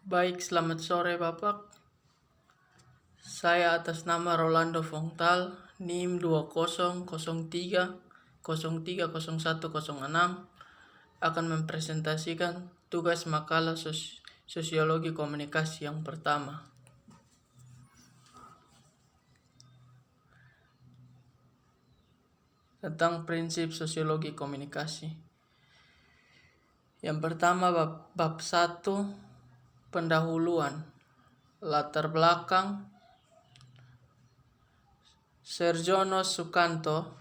Baik, selamat sore Bapak. Saya atas nama Rolando Fongtal, NIM 2003030106 akan mempresentasikan tugas makalah sosiologi komunikasi yang pertama. Tentang prinsip sosiologi komunikasi. Yang pertama bab 1, pendahuluan, latar belakang. Serjono Sukanto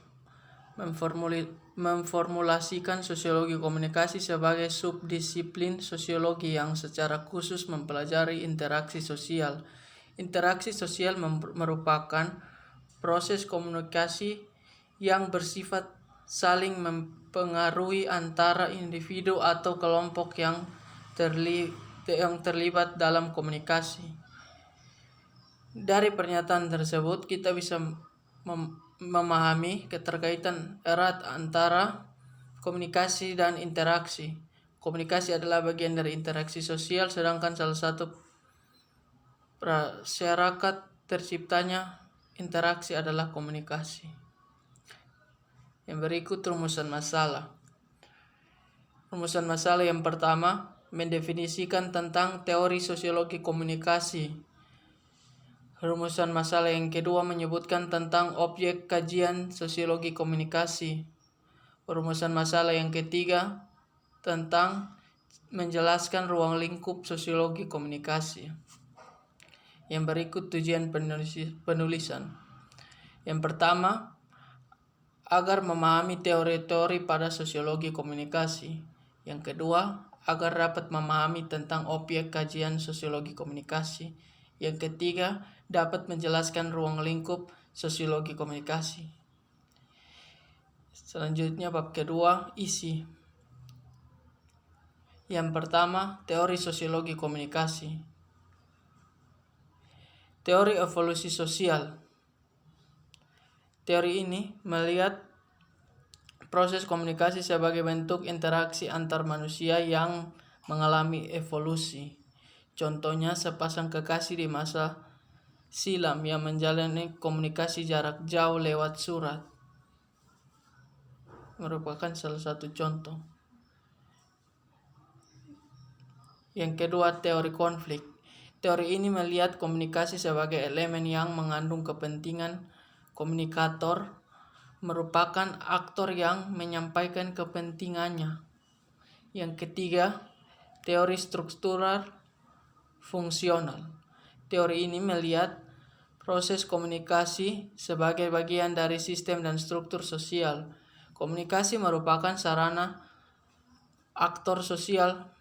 memformulasikan sosiologi komunikasi sebagai subdisiplin sosiologi yang secara khusus mempelajari interaksi sosial. Interaksi sosial merupakan proses komunikasi yang bersifat saling mempengaruhi antara individu atau kelompok yang terlibat dalam komunikasi. Dari pernyataan tersebut kita bisa memahami keterkaitan erat antara komunikasi dan interaksi. Komunikasi adalah bagian dari interaksi sosial, sedangkan salah satu prasyarat terciptanya interaksi adalah komunikasi. Yang berikut rumusan masalah. Rumusan masalah yang pertama mendefinisikan tentang teori sosiologi komunikasi. Rumusan masalah yang kedua menyebutkan tentang objek kajian sosiologi komunikasi. Rumusan masalah yang ketiga tentang menjelaskan ruang lingkup sosiologi komunikasi. Yang berikut tujuan penulisan. Yang pertama, agar memahami teori-teori pada sosiologi komunikasi. Yang kedua, agar dapat memahami tentang objek kajian sosiologi komunikasi. Yang ketiga, dapat menjelaskan ruang lingkup sosiologi komunikasi. Selanjutnya bab kedua, isi. Yang pertama, teori sosiologi komunikasi. Teori evolusi sosial. Teori ini melihat proses komunikasi sebagai bentuk interaksi antar manusia yang mengalami evolusi. Contohnya sepasang kekasih di masa silam yang menjalani komunikasi jarak jauh lewat surat merupakan salah satu contoh. Yang kedua, teori konflik. Teori ini melihat komunikasi sebagai elemen yang mengandung kepentingan. Komunikator merupakan aktor yang menyampaikan kepentingannya. Yang ketiga, teori struktural fungsional. Teori ini melihat proses komunikasi sebagai bagian dari sistem dan struktur sosial. Komunikasi merupakan sarana aktor sosial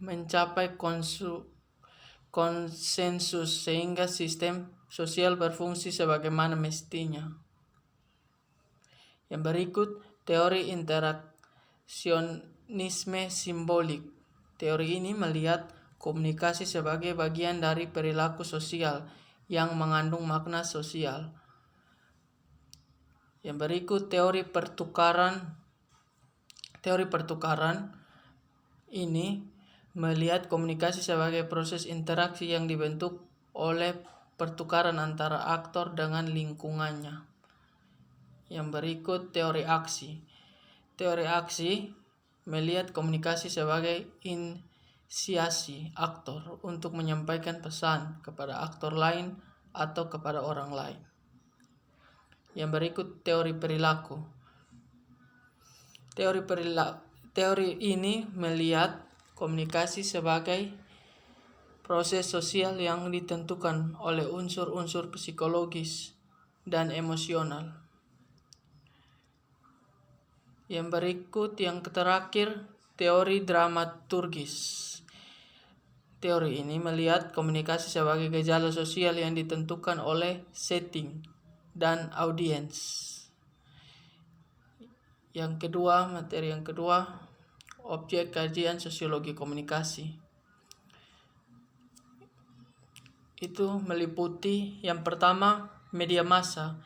mencapai konsensus sehingga sistem sosial berfungsi sebagaimana mestinya. Yang berikut, teori interaksionisme simbolik. Teori ini melihat komunikasi sebagai bagian dari perilaku sosial yang mengandung makna sosial. Yang berikut, teori pertukaran. Teori pertukaran ini melihat komunikasi sebagai proses interaksi yang dibentuk oleh pertukaran antara aktor dengan lingkungannya. Yang berikut, teori aksi. Teori aksi melihat komunikasi sebagai inisiasi aktor untuk menyampaikan pesan kepada aktor lain atau kepada orang lain. Yang berikut, teori perilaku. Teori ini melihat komunikasi sebagai proses sosial yang ditentukan oleh unsur-unsur psikologis dan emosional. Yang berikut, yang terakhir, teori dramaturgis. Teori ini melihat komunikasi sebagai gejala sosial yang ditentukan oleh setting dan audiens. Materi yang kedua, objek kajian sosiologi komunikasi. Itu meliputi yang pertama, media massa.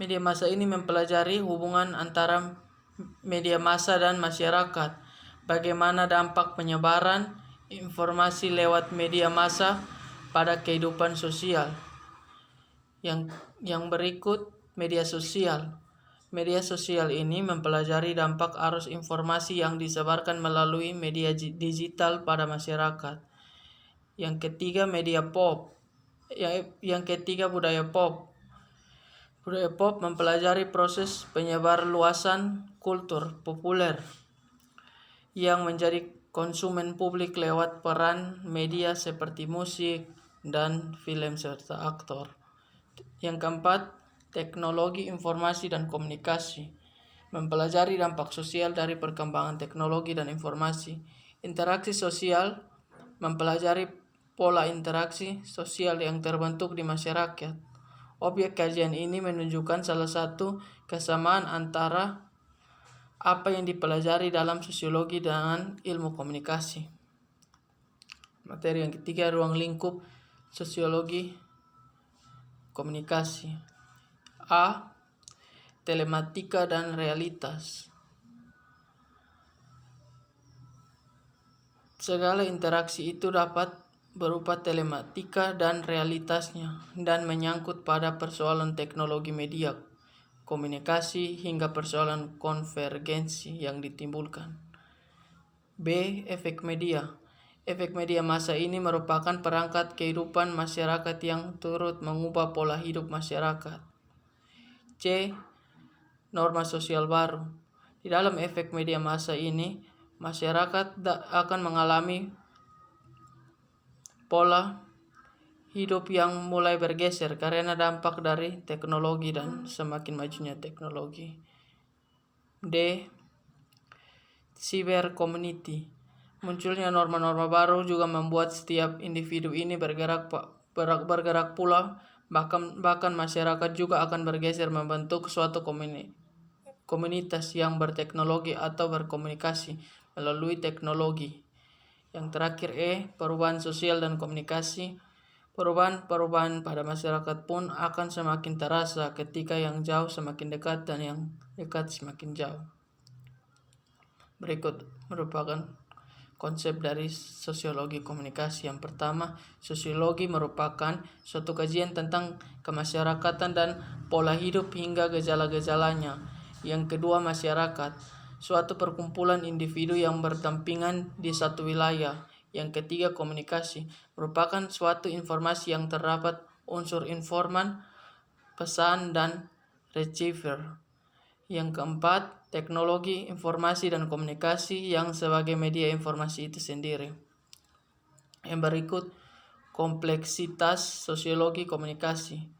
Media massa ini mempelajari hubungan antara media massa dan masyarakat, bagaimana dampak penyebaran informasi lewat media massa pada kehidupan sosial. Yang berikut media sosial. Media sosial ini mempelajari dampak arus informasi yang disebarkan melalui media digital pada masyarakat. Yang ketiga media pop. Yang ketiga budaya pop. Budaya pop mempelajari proses penyebar luasan kultur populer yang menjadi konsumen publik lewat peran media seperti musik dan film serta aktor. Yang keempat, teknologi informasi dan komunikasi. Mempelajari dampak sosial dari perkembangan teknologi dan informasi. Interaksi sosial mempelajari pola interaksi sosial yang terbentuk di masyarakat. Objek kajian ini menunjukkan salah satu kesamaan antara apa yang dipelajari dalam sosiologi dengan ilmu komunikasi. Materi yang ketiga, ruang lingkup sosiologi komunikasi. A. Telematika dan realitas. Segala interaksi itu dapat berupa telematika dan realitasnya dan menyangkut pada persoalan teknologi media komunikasi hingga persoalan konvergensi yang ditimbulkan. B. Efek media. Efek media massa ini merupakan perangkat kehidupan masyarakat yang turut mengubah pola hidup masyarakat. C. Norma sosial baru. Di dalam efek media massa ini, masyarakat akan mengalami pola hidup yang mulai bergeser karena dampak dari teknologi dan semakin majunya teknologi. D. Cyber community. Munculnya norma-norma baru juga membuat setiap individu ini bergerak pula, bahkan masyarakat juga akan bergeser membentuk suatu komunitas yang berteknologi atau berkomunikasi melalui teknologi. Yang terakhir perubahan sosial dan komunikasi. Perubahan pada masyarakat pun akan semakin terasa ketika yang jauh semakin dekat dan yang dekat semakin jauh. Berikut merupakan konsep dari sosiologi komunikasi. Yang pertama, sosiologi merupakan suatu kajian tentang kemasyarakatan dan pola hidup hingga gejala-gejalanya. Yang kedua, masyarakat, suatu perkumpulan individu yang berdampingan di satu wilayah. Yang ketiga, komunikasi, merupakan suatu informasi yang terdapat unsur informan, pesan, dan receiver. Yang keempat, teknologi informasi dan komunikasi yang sebagai media informasi itu sendiri. Yang berikut, kompleksitas sosiologi komunikasi.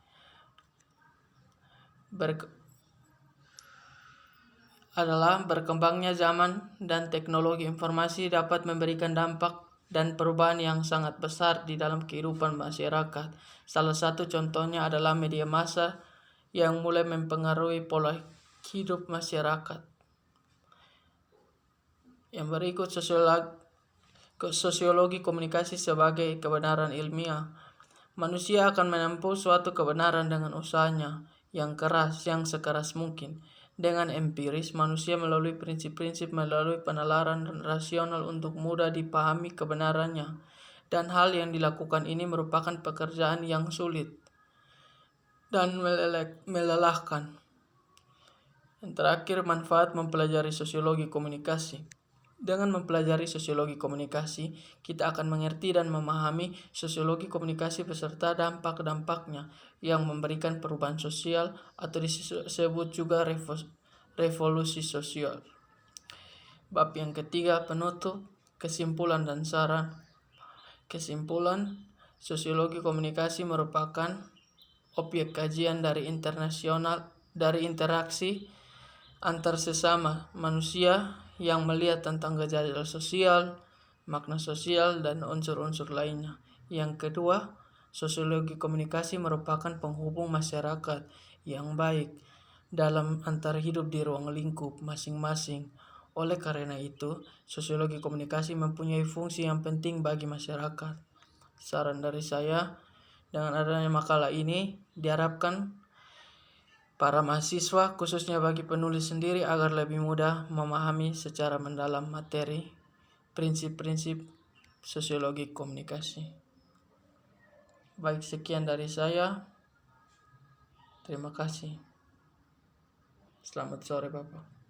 Adalah berkembangnya zaman dan teknologi informasi dapat memberikan dampak dan perubahan yang sangat besar di dalam kehidupan masyarakat. Salah satu contohnya adalah media massa yang mulai mempengaruhi pola hidup masyarakat. Yang berikut, sosiologi komunikasi sebagai kebenaran ilmiah. Manusia akan menempuh suatu kebenaran dengan usahanya yang sekeras mungkin. Dengan empiris, manusia melalui prinsip-prinsip melalui penalaran rasional untuk mudah dipahami kebenarannya. Dan hal yang dilakukan ini merupakan pekerjaan yang sulit dan melelahkan. Yang terakhir, manfaat mempelajari sosiologi komunikasi. Dengan mempelajari sosiologi komunikasi, kita akan mengerti dan memahami sosiologi komunikasi beserta dampak-dampaknya yang memberikan perubahan sosial atau disebut juga revolusi sosial. Bab yang ketiga, penutup, kesimpulan dan saran. Kesimpulan, sosiologi komunikasi merupakan objek kajian dari interaksi antar sesama manusia yang melihat tentang gejala sosial, makna sosial, dan unsur-unsur lainnya. Yang kedua, sosiologi komunikasi merupakan penghubung masyarakat yang baik dalam antar hidup di ruang lingkup masing-masing. Oleh karena itu, sosiologi komunikasi mempunyai fungsi yang penting bagi masyarakat. Saran dari saya, dengan adanya makalah ini, diharapkan para mahasiswa, khususnya bagi penulis sendiri, agar lebih mudah memahami secara mendalam materi, prinsip-prinsip sosiologi komunikasi. Baik, sekian dari saya. Terima kasih. Selamat sore Bapak.